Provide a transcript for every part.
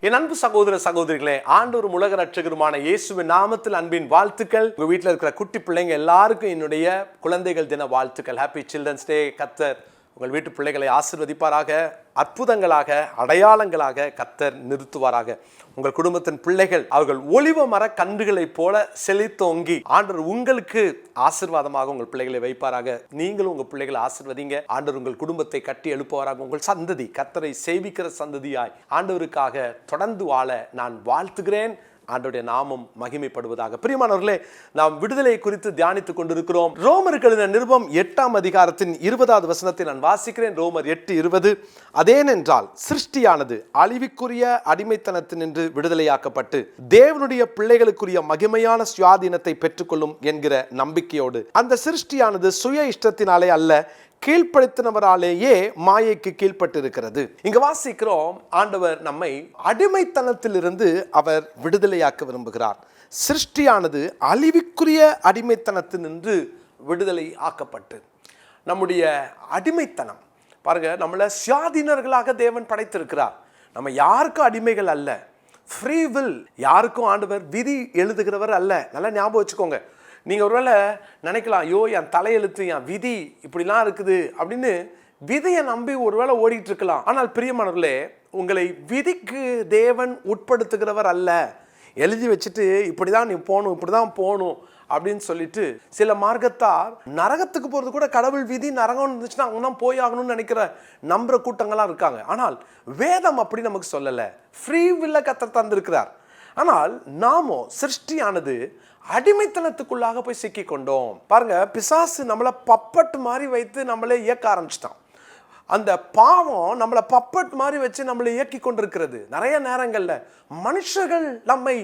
என் அன்பு சகோதர சகோதரிகளே, ஆண்டவரும் உலக ரட்சகருமான இயேசுவின் நாமத்தில் அன்பின் வாழ்த்துக்கள். உங்க வீட்டில் இருக்கிற குட்டி பிள்ளைங்க எல்லாருக்கும் என்னுடைய குழந்தைகள் தின வாழ்த்துக்கள். Happy children's day. கர்த்தர் உங்கள் வீட்டு பிள்ளைகளை ஆசீர்வதிப்பாராக. அற்புதங்களாக, அடையாளங்களாக கர்த்தர் நிறுத்துவாராக. உங்கள் குடும்பத்தின் பிள்ளைகள் அவர்கள் ஒலிவ மர கன்றுகளைப் போல செழித்தோங்கி ஆண்டவர் உங்களுக்கு ஆசீர்வாதமாக உங்கள் பிள்ளைகளை வைப்பாராக. நீங்களும் உங்கள் பிள்ளைகளை ஆசீர்வதிங்க. ஆண்டவர் உங்கள் குடும்பத்தை கட்டி எழுப்புவாராக. உங்கள் சந்ததி கர்த்தரை சேவிக்கிற சந்ததியாய் ஆண்டவருக்காக தொடர்ந்து வாழ நான் வாழ்த்துகிறேன். ஆண்டவருடைய நாமம் மகிமைப்படுவதாக. பிரியமானவர்களே, நாம் விடுதலை குறித்து தியானித்துக் கொண்டிருக்கிறோம். ரோமருக்கு எழுதின நிருபம் 8ஆம் அதிகாரத்தின் 20வது வசனத்தை நான் வாசிக்கிறேன். ரோமர் 8:20. அதேனென்றால் சிருஷ்டியானது அழிவுக்குரிய அடிமைத்தனத்தினின்று விடுதலையாக்கப்பட்டு தேவனுடைய பிள்ளைகளுக்குரிய மகிமையான சுயாதீனத்தை பெற்றுக்கொள்ளும் என்கிற நம்பிக்கையோடு அந்த சிருஷ்டியானது சுய இஷ்டத்தினாலே அல்ல, கீழ்ப்படுத்தினவராலேயே மாயைக்கு கீழ்ப்பட்டிருக்கிறது. இங்க வாசிக்கிறோம், ஆண்டவர் நம்மை அடிமைத்தனத்திலிருந்து அவர் விடுதலையாக்க விரும்புகிறார். சிருஷ்டியானது அழிவுக்குரிய அடிமைத்தனத்தினின்று விடுதலை ஆக்கப்பட்டு நம்முடைய அடிமைத்தனம் பாருங்க, நம்மளை சுயாதீனர்களாக தேவன் படைத்திருக்கிறார். நம்ம யாருக்கும் அடிமைகள் அல்ல. Free will. யாருக்கும் ஆண்டவர் விதி எழுதுகிறவர் அல்ல. நல்லா ஞாபகம் வச்சுக்கோங்க. நீங்கள் ஒருவேளை நினைக்கலாம், ஐயோ என் தலையெழுத்து, என் விதி இப்படிலாம் இருக்குது அப்படின்னு விதியை நம்பி ஒருவேளை ஓடிட்டு இருக்கலாம். ஆனால் பிரியமானவர்களே, உங்களை விதிக்கு தேவன் உட்படுத்துகிறவர் அல்ல. எழுதி வச்சுட்டு இப்படி தான் நீ போகணும், இப்படி தான் போகணும் அப்படின்னு சொல்லிட்டு சில மார்க்கத்தார் நரகத்துக்கு போகிறது கூட கடவுள் விதி, நரகம் இருந்துச்சுன்னா அவங்க தான் போய் ஆகணும்னு நினைக்கிற நம்புற கூட்டங்களாக இருக்காங்க. ஆனால் வேதம் அப்படி நமக்கு சொல்லலை. ஃப்ரீ வில்ல கர்த்தர் தந்திருக்கிறார். ஆனால் நாமோ சிருஷ்டியானது அடிமைத்தனத்துக்குள்ளாக போய் சிக்கி கொண்டோம். பாருங்க, பிசாசு நம்மளை பப்பட் மாதிரி வைத்து நம்மளே இயக்க ஆரம்பிச்சிட்டான். அந்த பாவம் நம்மளை பப்பட் மாதிரி வச்சு நம்மளை இயக்கி கொண்டிருக்கிறது. நிறைய நேரங்கள்ல மனுஷர்கள் நம்மை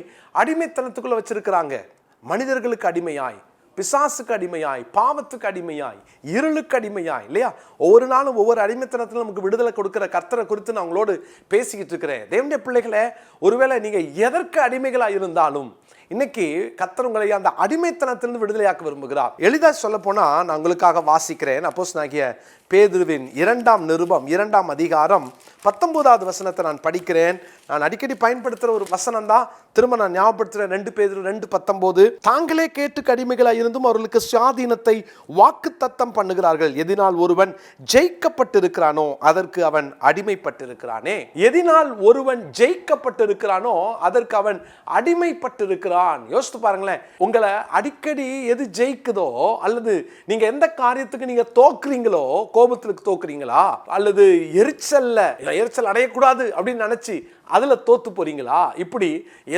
அடிமைத்தனத்துக்குள்ள வச்சிருக்கிறாங்க. மனிதர்களுக்கு அடிமையாய், பிசாசுக்கு அடிமையாய், பாவத்துக்கு அடிமையாய், இருளுக்கு அடிமையாய், இல்லையா? ஒவ்வொரு நாளும் ஒவ்வொரு அடிமைத்தனத்திலும் நமக்கு விடுதலை கொடுக்கிற கர்த்தரை குறித்து நான் உங்களோடு பேசிக்கிட்டு இருக்கிறேன். தேவனுடைய பிள்ளைகளே, ஒருவேளை நீங்க எதற்கு அடிமைகளாக இருந்தாலும் இன்னைக்கு கர்த்தர் உங்களை அந்த அடிமைத்தனத்திலிருந்து விடுதலையாக்க விரும்புகிறார். எளிதாக சொல்ல போனா நான் உங்களுக்காக வாசிக்கிறேன். அப்போஸ்தலனாகிய பேதுருவின் 2ஆம் நிருபம் 2ஆம் அதிகாரம் 19வது வசனத்தை நான் படிக்கிறேன். நான் அடிக்கடி பயன்படுத்துகிற ஒரு வசனம் தான், திரும்ப நான் ஞாபகப்படுத்துகிறேன். 2 பேதுரு 2:19. தாங்களே கேட்டு அடிமைகளாக இருந்தும் அவர்களுக்கு சுயாதீனத்தை வாக்கு தத்தம் பண்ணுகிறார்கள். எதினால் ஒருவன் ஜெயிக்கப்பட்டிருக்கிறானோ அதற்கு அவன் அடிமைப்பட்டிருக்கிறானே. எதினால் ஒருவன் ஜெயிக்கப்பட்டிருக்கிறானோ அதற்கு அவன் அடிமைப்பட்டிருக்கிறான். யோசித்து பாருங்களேன். உங்களை அடிக்கடி எது ஜெயிக்குதோ, அல்லது நீங்க எந்த காரியத்துக்கு நீங்க தோக்குறீங்களோ, கோபத்துக்கு தோக்குறீங்களா, அல்லது எரிச்சல் அடையக்கூடாது அப்படின்னு நினைச்சு அதுல தோத்து போறீங்களா? இப்படி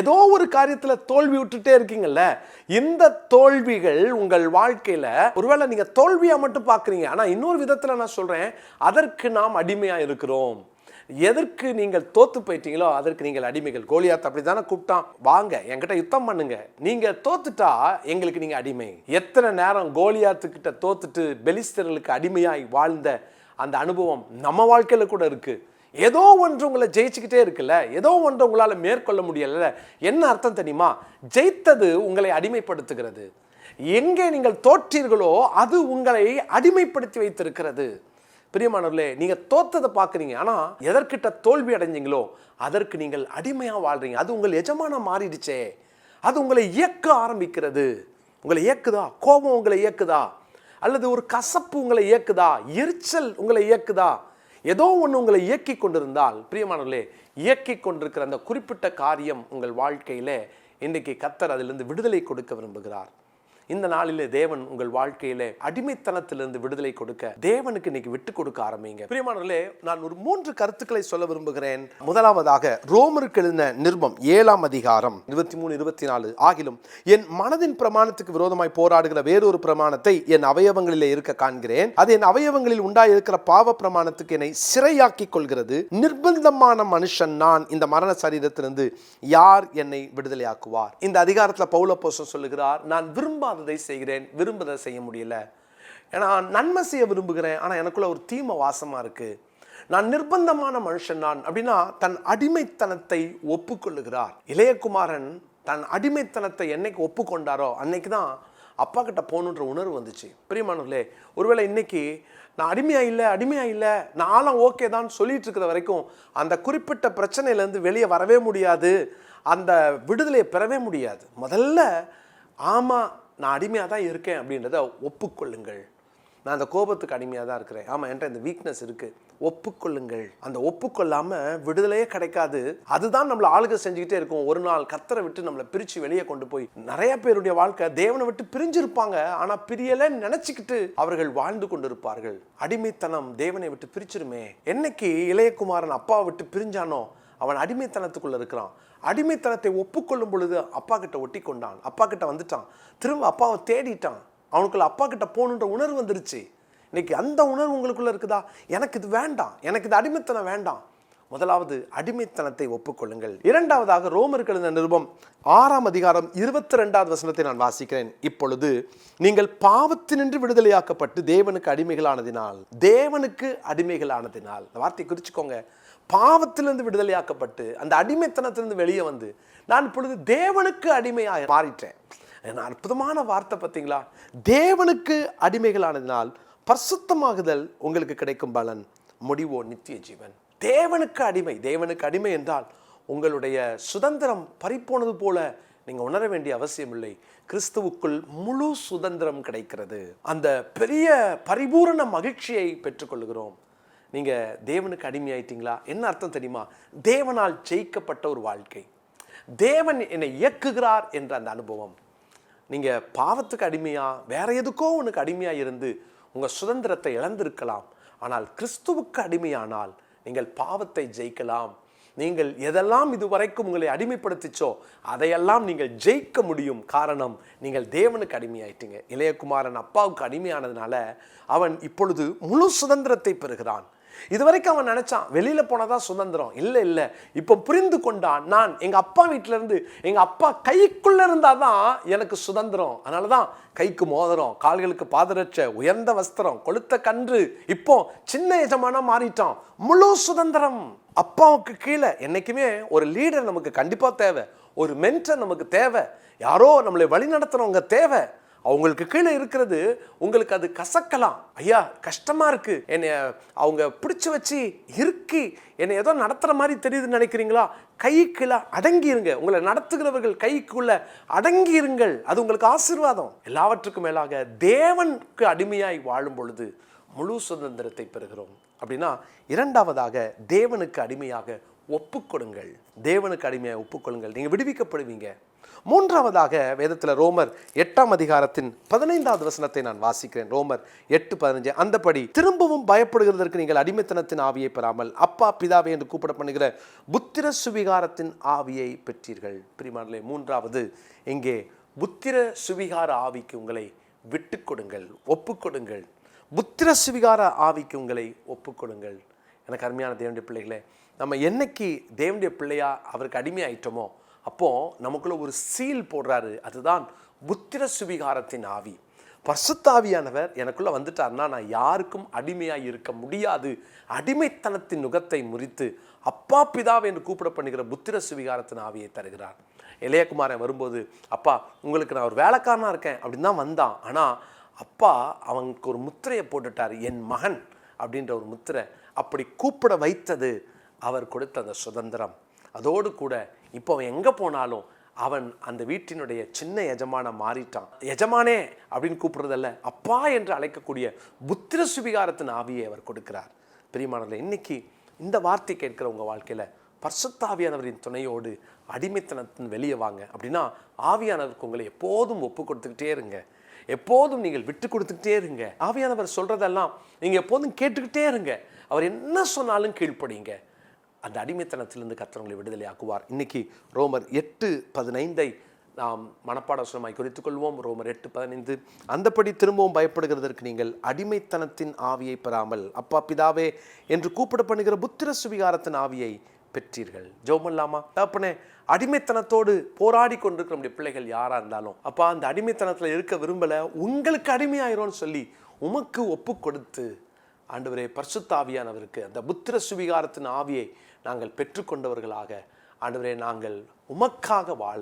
ஏதோ ஒரு காரியத்துல தோல்வி விட்டுட்டே இருக்கீங்கல்ல. இந்த தோல்விகள் உங்கள் வாழ்க்கையில ஒருவேளை நீங்க தோல்வியா மட்டும் பாக்குறீங்க. ஆனா இன்னொரு விதத்துல நான் சொல்றேன், அதற்கு நாம் அடிமையா இருக்கிறோம். எதற்கு நீங்கள் தோத்து போயிட்டீங்களோ அதற்கு நீங்கள் அடிமைகள். கோலியாத் அப்படித்தானே கூப்பிட்டான், வாங்க என்கிட்ட யுத்தம் பண்ணுங்க, நீங்க தோத்துட்டா எங்களுக்கு நீங்க அடிமை. எத்தனை நேரம் கோலியாத்துக்கிட்ட தோத்துட்டு பெலிஸ்தர்களுக்கு அடிமையாய் வாழ்ந்த அந்த அனுபவம் நம்ம வாழ்க்கையில கூட இருக்கு. ஏதோ ஒன்று உங்களை ஜெயிச்சுக்கிட்டே இருக்குல்ல, ஏதோ ஒன்று உங்களால மேற்கொள்ள முடியல. என்ன அர்த்தம் தெரியுமா? ஜெயித்தது உங்களை அடிமைப்படுத்துகிறது. எங்கே நீங்கள் தோற்றீர்களோ அது உங்களை அடிமைப்படுத்தி வைத்திருக்கிறது. பிரியமானவர்களே, நீங்க தோத்ததை பார்க்குறீங்க, ஆனா எதற்கிட்ட தோல்வி அடைஞ்சீங்களோ அதற்கு நீங்கள் அடிமையா வாழ்றீங்க. அது உங்கள் எஜமான மாறிடுச்சே. அது உங்களை இயக்க ஆரம்பிக்கிறது. உங்களை இயக்குதா? கோபம் உங்களை இயக்குதா? அல்லது ஒரு கசப்பு உங்களை இயக்குதா? எரிச்சல் உங்களை இயக்குதா? ஏதோ ஒன்று உங்களை இயக்கி கொண்டிருந்தால், பிரியமானவர்களே, இயக்கி கொண்டிருக்கிற அந்த குறிப்பிட்ட காரியம் உங்கள் வாழ்க்கையில இன்றைக்கு கர்த்தர் அதிலிருந்து விடுதலை கொடுக்க விரும்புகிறார். இந்த நாளிலே தேவன் உங்கள் வாழ்க்கையிலே அடிமைத்தனத்திலிருந்து விடுதலை கொடுக்க தேவனுக்கு இன்னைக்கு விட்டு கொடுக்க ஆரம்பிங்க. பிரியமானவர்களே, நான் ஒரு 3 கருத்துக்களை சொல்ல விரும்புகிறேன். முதலாவதாக, ரோமருக்கு எழுதின நிருபம் 7ஆம் அதிகாரம் 23-24. ஆகிலும் என் மனதின் பிரமாணத்துக்கு விரோதமாய் போராடுகிற வேறொரு பிரமாணத்தை என் அவயவங்களிலே இருக்க காண்கிறேன். அது என் அவயவங்களில் உண்டாயிருக்கிற பாவ பிரமாணத்துக்கு என்னை சிறையாக்கி கொள்கிறது. நிர்பந்தமான மனுஷன் நான், இந்த மரண சரீரத்திலிருந்து யார் என்னை விடுதலையாக்குவார்? இந்த அதிகாரத்தில் பவுல் அப்போஸ்தலன் சொல்லுகிறார், நான் விரும்பாததை செய்கிறேன், விரும்புவதை செய்ய முடியல. ஏன்னா நன்மை செய்ய விரும்புகிறேன், ஆனா எனக்குள்ள ஒரு தீமை வாசமா இருக்கு. நான் நிர்பந்தமான மனுஷன் நான் அப்படின்னா தன் அடிமைத்தனத்தை ஒப்புக்கொள்ளுகிறார். இளையகுமாரன் தன் அடிமைத்தனத்தை என்னைக்கு ஒப்புக்கொண்டாரோ அன்னைக்கு தான் அப்பா கிட்ட போகணுன்ற உணர்வு வந்துச்சு. பிரியமானவர்களே, ஒருவேளை இன்னைக்கு நான் அடிமையா இல்லை நான்லாம் ஓகே தான் சொல்லிட்டு இருக்கிற வரைக்கும் அந்த குறிப்பிட்ட பிரச்சனையிலேருந்து வெளியே வரவே முடியாது, அந்த விடுதலையை பெறவே முடியாது. முதல்ல ஆமாம் நான் அடிமையாக தான் இருக்கேன் அப்படின்றத ஒப்புக்கொள்ளுங்கள். நான் அந்த கோபத்துக்கு அடிமையாக தான் இருக்கிறேன், ஆமாம் என்கிட்ட இந்த வீக்னஸ் இருக்குது, ஒப்புக்கொள்ளுங்கள். அந்த ஒப்புக்கொள்ளாமல் விடுதலையே கிடைக்காது. அதுதான் நம்மளை ஆளுகை செஞ்சுக்கிட்டே இருக்கும். ஒரு நாள் கர்த்தரை விட்டு நம்மளை பிரித்து வெளியே கொண்டு போய், நிறைய பேருடைய வாழ்க்கை தேவனை விட்டு பிரிஞ்சிருப்பாங்க, ஆனால் பிரியலைன்னு நினச்சிக்கிட்டு அவர்கள் வாழ்ந்து கொண்டு இருப்பார்கள். அடிமைத்தனம் தேவனை விட்டு பிரிச்சிருமே. என்னைக்கு இளையகுமாரன் அப்பாவை விட்டு பிரிஞ்சானோ அவன் அடிமைத்தனத்துக்குள்ள இருக்கிறான். அடிமைத்தனத்தை ஒப்புக்கொள்ளும் பொழுது அப்பா கிட்ட ஒட்டி கொண்டான், அப்பா கிட்ட வந்துட்டான், திரும்ப அப்பாவை தேடிட்டான். அவனுக்குள்ள அப்பா கிட்ட போகணுன்ற உணர்வு வந்துருச்சு. இன்னைக்கு அந்த உணர்வு உங்களுக்குள்ள இருக்குதா? எனக்கு இது வேண்டாம், எனக்கு இது அடிமைத்தனம் வேண்டாம். முதலாவது அடிமைத்தனத்தை ஒப்புக்கொள்ளுங்கள். இரண்டாவதாக ரோமருக்கு எழுதின நிருபம் 6ஆம் அதிகாரம் 22வது வசனத்தை நான் வாசிக்கிறேன். இப்பொழுது நீங்கள் பாவத்தினின்று விடுதலையாக்கப்பட்டு தேவனுக்கு அடிமைகளானதினால், தேவனுக்கு அடிமைகளானதினால், இந்த வார்த்தையை குறிச்சுக்கோங்க. பாவத்திலிருந்து விடுதலையாக்கப்பட்டு அந்த அடிமைத்தனத்திலிருந்து வெளியே வந்து நான் இப்பொழுது தேவனுக்கு அடிமையாக மாறிட்டேன். அற்புதமான வார்த்தை பார்த்தீங்களா? தேவனுக்கு அடிமைகளானதினால் பரிசுத்தமாகுதல் உங்களுக்கு கிடைக்கும் பலன், முடிவோ நித்திய ஜீவன். தேவனுக்கு அடிமை. தேவனுக்கு அடிமை என்றால் உங்களுடைய சுதந்திரம் பறிப்போனது போல நீங்க உணர வேண்டிய அவசியம் இல்லை. கிறிஸ்துவுக்குள் முழு சுதந்திரம் கிடைக்கிறது. அந்த பெரிய பரிபூரண மகிழ்ச்சியை பெற்றுக்கொள்கிறோம். நீங்க தேவனுக்கு அடிமையாயிட்டீங்களா? என்ன அர்த்தம் தெரியுமா? தேவனால் ஜெயிக்கப்பட்ட ஒரு வாழ்க்கை, தேவன் என்னை இயக்குகிறார் என்ற அந்த அனுபவம். நீங்க பாவத்துக்கு அடிமையா வேற எதுக்கோ உனக்கு அடிமையா இருந்து உங்க சுதந்திரத்தை இழந்திருக்கலாம். ஆனால் கிறிஸ்துவுக்கு அடிமையானால் நீங்கள் பாவத்தை ஜெயிக்கலாம். நீங்கள் எதெல்லாம் இதுவரைக்கும் உங்களை அடிமைப்படுத்திச்சோ அதையெல்லாம் நீங்கள் ஜெயிக்க முடியும். காரணம், நீங்கள் தேவனுக்கு அடிமையாயிட்டீங்க. இளையகுமாரன் அப்பாவுக்கு அடிமையானதுனால அவன் இப்பொழுது முழு சுதந்திரத்தை பெறுகிறான். இதுவரைக்கும் அவன் நினைச்சான் வெளியில போனதான் சுதந்திரம். இல்லை, இப்போ புரிந்து கொண்டான், நான் எங்க அப்பா வீட்டில இருந்து, எங்க அப்பா கைக்குள்ள இருந்தாதான் எனக்கு சுதந்திரம். அதனாலதான் கைக்கு மோதிரம், கால்களுக்கு பாதரட்சை, உயர்ந்த வஸ்திரம், கொளுத்த கன்று. இப்போ சின்ன எஜமானா மாறிட்டான். முழு சுதந்திரம். அப்பாவுக்கு கீழே என்னைக்குமே ஒரு லீடர் நமக்கு கண்டிப்பா தேவை, ஒரு மென்டர் நமக்கு தேவை, யாரோ நம்மளை வழி நடத்துறவங்க தேவை. அவங்களுக்கு கீழே இருக்கிறது உங்களுக்கு அது கசக்கலாம். ஐயா கஷ்டமா இருக்கு, என்னை அவங்க பிடிச்சு வச்சு இறுக்கி என்னை ஏதோ நடத்துற மாதிரி தெரியுதுன்னு நினைக்கிறீங்களா? கைக்குள்ள அடங்கி இருங்க. உங்களை நடத்துகிறவர்கள் கைக்குள்ள அடங்கி இருங்கள். அது உங்களுக்கு ஆசீர்வாதம். எல்லாவற்றுக்கும் மேலாக தேவனுக்கு அடிமையாய் வாழும் பொழுது முழு சுதந்திரத்தை பெறுகிறோம். அப்படின்னா இரண்டாவதாக தேவனுக்கு அடிமையாக ஒப்புக்கொடுங்கள். தேவனுக்கு அடிமையாக ஒப்புக்கொள்ளுங்கள், நீங்க விடுவிக்கப்படுவீங்க. மூன்றாவதாக வேதத்தில் ரோமர் 8ஆம் அதிகாரத்தின் 15வது வசனத்தை நான் வாசிக்கிறேன். ரோமர் 8:15, அந்தபடி திரும்பவும் பயப்படுகிறதற்கு நீங்கள் அடிமைத்தனத்தின் ஆவியை பெறாமல் அப்பா பிதாவே என்று கூப்பிட பண்ணுகிற புத்திர சுவிகாரத்தின் ஆவியை பெற்றீர்கள். பிரியமானவர்களே, மூன்றாவது இங்கே புத்திர சுவிகார ஆவிக்கு உங்களை விட்டு கொடுங்கள், ஒப்புக்கொடுங்கள். புத்திர சுவிகார ஆவிக்கு உங்களை ஒப்புக்கொடுங்கள். எனக்கு அருமையான தேவனுடைய பிள்ளைகளே, நம்ம என்னைக்கு தேவனுடைய பிள்ளையா அவருக்கு அடிமை ஆயிட்டோமோ அப்போ நமக்குள்ள ஒரு சீல் போடுறாரு. அதுதான் புத்திர சுவிகாரத்தின் ஆவி. பரிசுத்தாவியானவர் எனக்குள்ள வந்துட்டார்னா நான் யாருக்கும் அடிமையாக இருக்க முடியாது. அடிமைத்தனத்தின் நுகத்தை முறித்து அப்பா பிதாவை என்று கூப்பிட பண்ணுகிற புத்திர சுவிகாரத்தின் ஆவியை தருகிறார். இளையகுமாரன் வரும்போது, அப்பா உங்களுக்கு நான் ஒரு வேலைக்காரனா இருக்கேன் அப்படின்னு தான் வந்தான். ஆனால் அப்பா அவனுக்கு ஒரு முத்திரையை போட்டுட்டார், என் மகன் அப்படின்ற ஒரு முத்திரை. அப்படி கூப்பிட வைத்தது அவர் கொடுத்த அந்த சுதந்திரம். அதோடு கூட இப்போ அவன் எங்கே போனாலும் அவன் அந்த வீட்டினுடைய சின்ன எஜமான மாறிட்டான். எஜமானே அப்படின்னு கூப்பிடுறதல்ல, அப்பா என்று அழைக்கக்கூடிய புத்திர சுவிகாரத்தின் ஆவியை அவர் கொடுக்கிறார். பிரியமானவர்களே, இன்னைக்கு இந்த வார்த்தை கேட்கிற உங்கள் வாழ்க்கையில் பரிசுத்தாவியானவரின் துணையோடு அடிமைத்தனத்தின் வெளியே வாங்க. அப்படின்னா ஆவியானவருக்கு உங்களை எப்போதும் ஒப்பு கொடுத்துக்கிட்டே இருங்க, எப்போதும் நீங்கள் விட்டு கொடுத்துக்கிட்டே இருங்க. ஆவியானவர் சொல்றதெல்லாம் நீங்கள் எப்போதும் கேட்டுக்கிட்டே இருங்க. அவர் என்ன சொன்னாலும் கீழ்ப்படிங்க. அந்த அடிமைத்தனத்திலிருந்து கர்த்தர் விடுதலை ஆக்குவார். இன்னைக்கு ரோமர் 8:15 நாம் மனப்பாட வசனமாய் குறித்துக் கொள்வோம். ரோமர் 8:15, அந்தபடி திரும்பவும் பயப்படுகிறதற்கு நீங்கள் அடிமைத்தனத்தின் ஆவியை பெறாமல் அப்பா பிதாவே என்று கூப்பிட பண்ணுகிற புத்திர சுவிகாரத்தின் ஆவியை பெற்றீர்கள். ஜெபம்லாமா? தகப்பனே, அடிமைத்தனத்தோடு போராடி கொண்டிருக்கிற நம்முடைய பிள்ளைகள் யாரா இருந்தாலும், அப்பா அந்த அடிமைத்தனத்தில் இருக்க விரும்பல, உங்களுக்கு அடிமையாயிரோன்னு சொல்லி உமக்கு ஒப்பு கொடுத்து ஆண்டவரே பரிசுத்தாவியானவருக்கு அந்த புத்திர சுவிகாரத்தின் ஆவியை நாங்கள் பெற்றுக்கொண்டவர்களாக ஆண்டவரே நாங்கள் உமக்காக வாழ,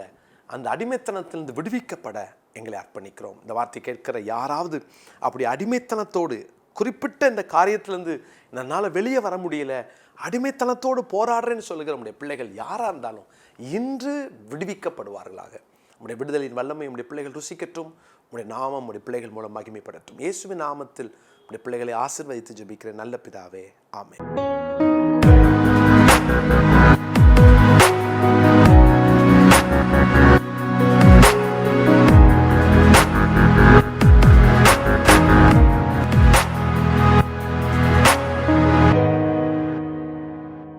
அந்த அடிமைத்தனத்திலிருந்து விடுவிக்கப்பட எங்களை அர்ப்பணிக்கிறோம். இந்த வார்த்தை கேட்கிற யாராவது அப்படி அடிமைத்தனத்தோடு குறிப்பிட்ட இந்த காரியத்திலேருந்து என்னால் வெளியே வர முடியல, அடிமைத்தனத்தோடு போராடுறேன்னு சொல்லுகிற நம்முடைய பிள்ளைகள் யாராக இருந்தாலும் இன்று விடுவிக்கப்படுவார்களாக. உடைய விடுதலின் வல்லமை உடைய பிள்ளைகள் ருசிக்கட்டும். உடைய நாமம் உடைய பிள்ளைகள் மூலம் மகிமைப்படட்டும். இயேசுவின் நாமத்தில் உடைய பிள்ளைகளை ஆசீர்வதித்து ஜெபிக்கிறேன் நல்ல பிதாவே, ஆமென்.